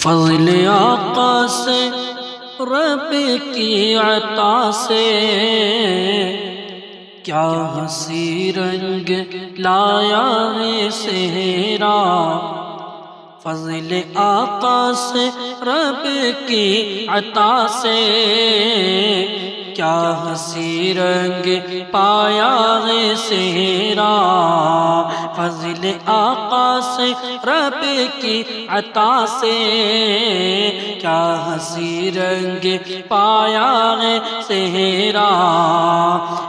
فضل آقا سے رب کی عطا سے کیا ہنسی رنگ لایا ہے سہرا، فضل آقا سے رب کی عطا سے کیا ہنسی رنگ پایا ہے سہرا، فضل آقا سے رب کی عطا سے کیا ہنسی رنگ پایا ہے سہرا،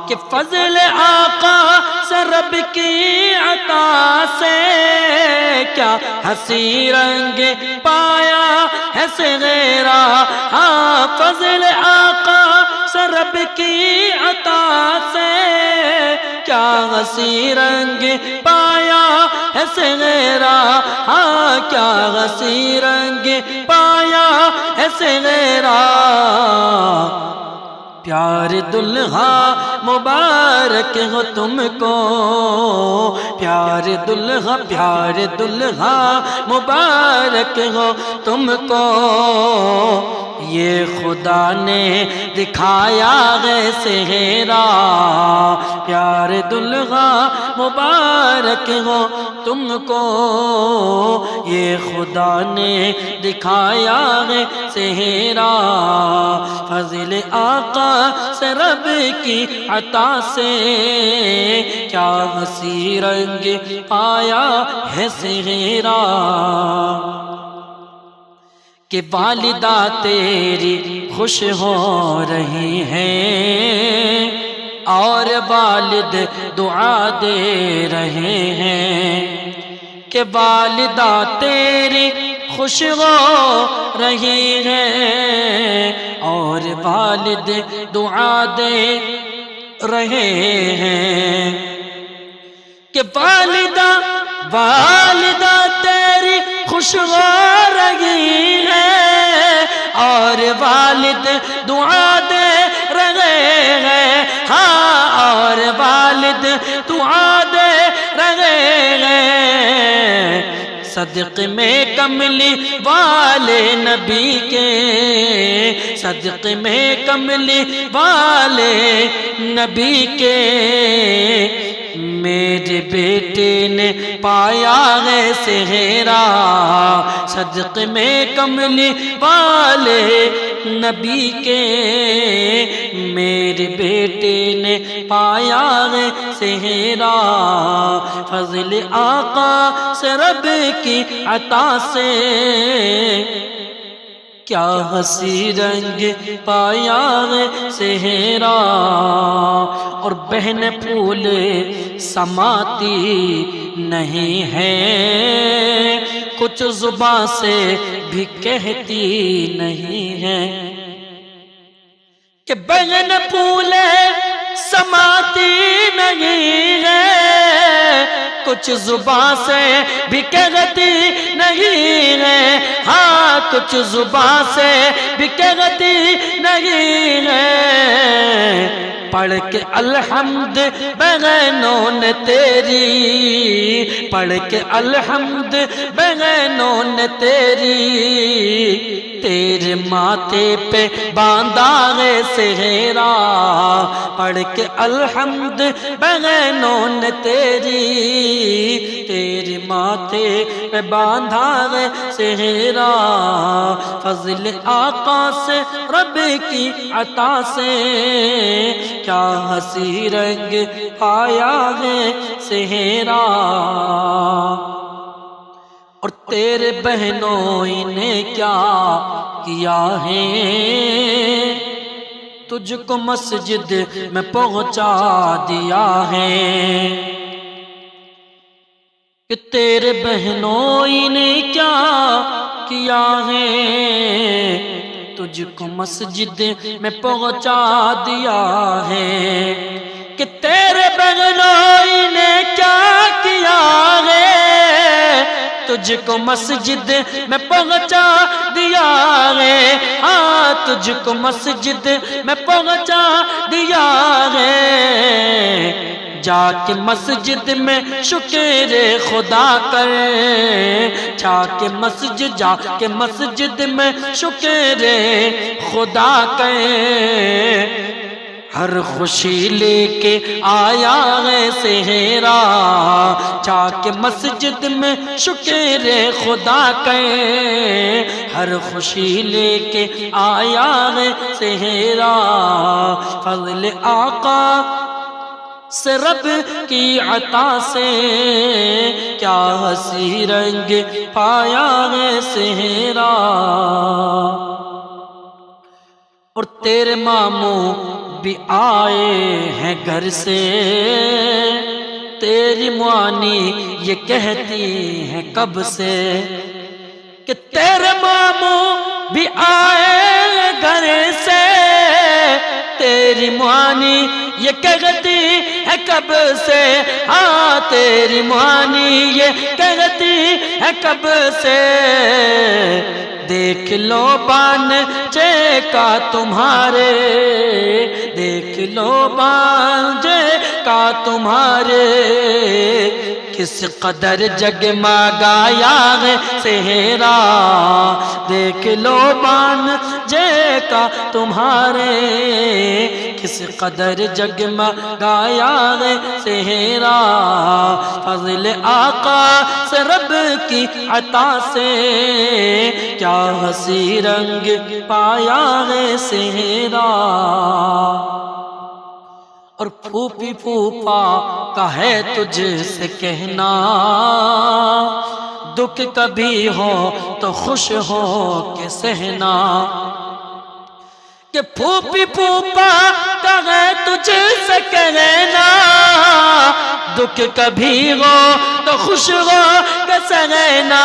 کہ فضل آقا سے رب کی عطا سے کیا ہنسی رنگ پایا ہے سہرا، ہاں فضل آقا سے رب کی عطا سے کیا ہنسی رنگ پایا ہے سہرا، ہاں کیا ہنسی رنگ پایا ہے سہرا، پیار دلہا مبارک ہو تم کو، پیار دلہا مبارک ہو تم کو، یہ خدا نے دکھایا ہے سہرا، پیار دلہا مبارک ہو تم کو، یہ خدا نے دکھایا ہے سہرا، فضل آقا سے رب کی عطا سے کیا ہنسی رنگ پایا ہے سہرا، کہ والدہ تیری خوش ہو رہی ہیں اور والد دعا دے رہے ہیں، کہ والدہ تیری خوش ہو رہی ہے اور والد دعا دے رہے ہیں، کہ والدہ تیری خوش ہو رہی ہے اور والد دعا دے رہے ہیں، ہاں اور والد دعا دے رہے ہیں، صدق میں کملی والے نبی کے، صدق میں کملی والے نبی کے، میرے بیٹے نے پایا ہے سہرا، صدق میں کملی والے نبی کے، میرے بیٹے نے پایا ہے سہرا، فضل آقا سے رب کی عطا سے کیا ہنسی رنگ پایا ہے سہرا، اور بہن پھول سماتی نہیں ہے، کچھ زباں سے بھی کہتی نہیں ہے، کہ بہن پھول سماتی نہیں ہے، کچھ زباں سے بھی کہتی نہیں ہے، ہاں کچھ زباں سے بھی کہتی نہیں ہے، پڑھ کے الحمد بہنوں نے تیری، پڑھ کے الحمد بہنوں نے تیری، تیرے ماتھے پہ باندھا ہے سہرا، پڑھ کے الحمد بہنوں نے تیری، تیرے ماتھے پہ باندھا ہے سہرا، فضل آقا سے رب کی عطا سے کیا ہنسی رنگ پایا ہے سہرا، اور تیرے بہنوں نے کیا کیا ہے، تجھ کو مسجد میں پہنچا دیا ہے، کہ تیرے بہنوں نے کیا کیا ہے، تجھ کو مسجد میں پہنچا دیا ہے، کہ تیرے بہنوں نے کیا کیا ہے، تجھ کو مسجد میں پہنچا دیا ہے، ہاں تجھ کو مسجد میں پہنچا دیا ہے، جا کے مسجد میں شکر خدا کر، جا کے مسجد میں شکر خدا کر، ہر خوشی لے کے آیا ہے صحرا، جا کے مسجد میں شکر خدا کر، ہر خوشی لے کے آیا ہے صحرا، فضل آقا سے رب کی عطا سے کیا ہنسی رنگ پایا ہے صحرا، اور تیرے ماموں بھی آئے ہیں گھر سے، تیری معانی یہ کہتی ہے کب سے کہ تیرے ماموں بھی آئے گھر سے، تیری معانی یہ کہتی ہے کب سے، ہاں تیری معانی یہ کہتی ہے کب سے، دیکھ لو بانجے کا تمہارے، دیکھ لو بانجے کا تمہارے، کس قدر جگمگایا ہے صحرا، دیکھ لو بانجے کا تمہارے، کس قدر جگمگایا ہے صحرا، فضل آقا سے رب کی عطا سے کیا ہنسی رنگ پایا ہے صحرا، اور پھوپھی پھوپا کا ہے تجھ سے کہنا، دکھ کبھی ہو تو خوش ہو کے سہنا، کہ پھوپھی پھوپا کا ہے تجھ سے کہنا، دکھ کبھی ہو تو خوش ہو کے سہنا،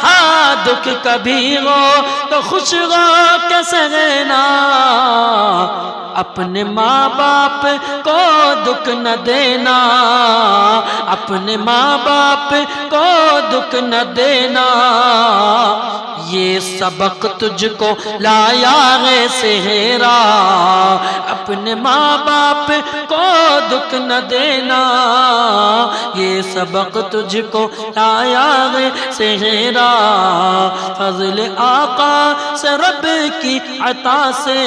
ہاں دکھ کبھی ہو تو خوش ہو کے سہنا، اپنے ماں باپ کو دکھ نہ دینا، اپنے ماں باپ کو دکھ نہ دینا، یہ سبق تجھ کو لایا ہے صحرا، اپنے ماں باپ کو دکھ نہ دینا، یہ سبق تجھ کو لایا ہے صحرا، فضل آقا سے رب کی عطا سے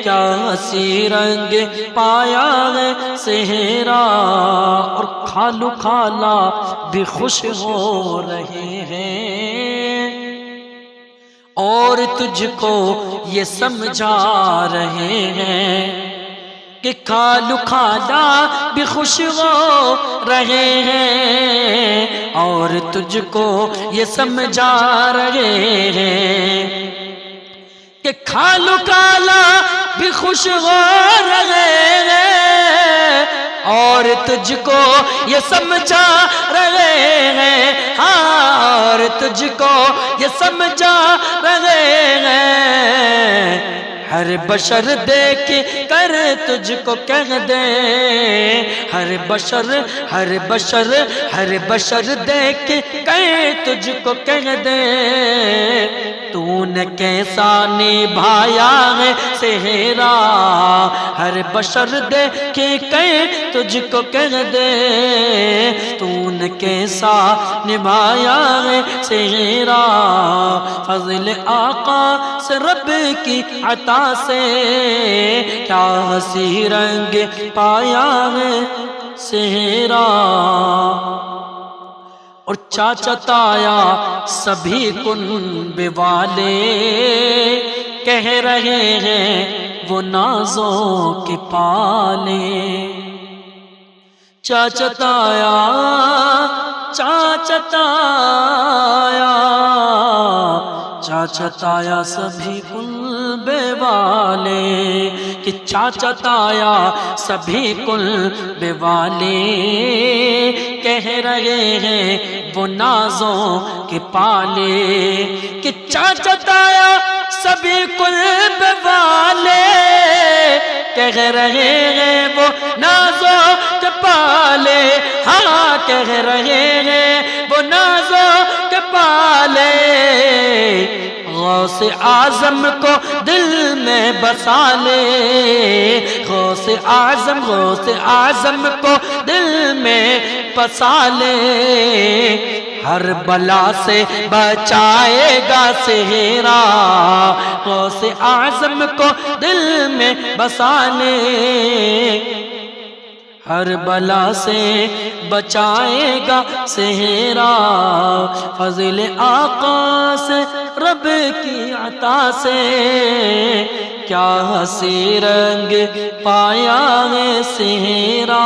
کیا ہنسی رنگ پایا ہے صحرا، اور خالو خالہ بھی خوش ہو رہے ہیں، اور تجھ کو یہ سمجھا رہے ہیں کہ خالو خالہ بھی خوش ہو رہے ہیں، اور تجھ کو یہ سمجھا رہے ہیں کہ خالو خالہ بھی خوش ہو رہے ہیں، اور تجھ کو یہ سمجھا رہے ہیں، ہاں اور تجھ کو یہ سمجھا رہے ہیں، ہر بشر دیکھ کر تجھ کو کہہ دے، ہر بشر دیکھ کر تجھ کو کہہ دے، تو نے کیسا نبھایا ہے صحرا، ہر بشر دیکھ کر تجھ کو کہہ دے، تو نے کیسا نبھایا ہے صحرا، فضل آقا سے رب کی عطا سے کیا ہنسی رنگ پایا ہے صحرا، اور چاچا تایا سبھی کنب والے کہہ رہے ہیں وہ نازوں کے پالے، چاچا تایا سبھی کنب والے، کہ چاچا تایا سبھی کنب والے کہہ رہے ہیں وہ نازوں کے پالے، کہ چاچا تایا سبھی کنب والے کہہ رہے ہیں وہ نازوں کے پالے، ہاں کہہ رہے ہیں وہ نازوں کے پالے، غوث اعظم کو دل میں بسا لے، غوث اعظم کو دل میں بسا لے، ہر بلا سے بچائے گا صحرا، غوث اعظم کو دل میں بسا لے، ہر بلا سے بچائے گا صحرا، فضل آقا سے رب کی عطا سے کیا ہنسی رنگ پایا ہے صحرا۔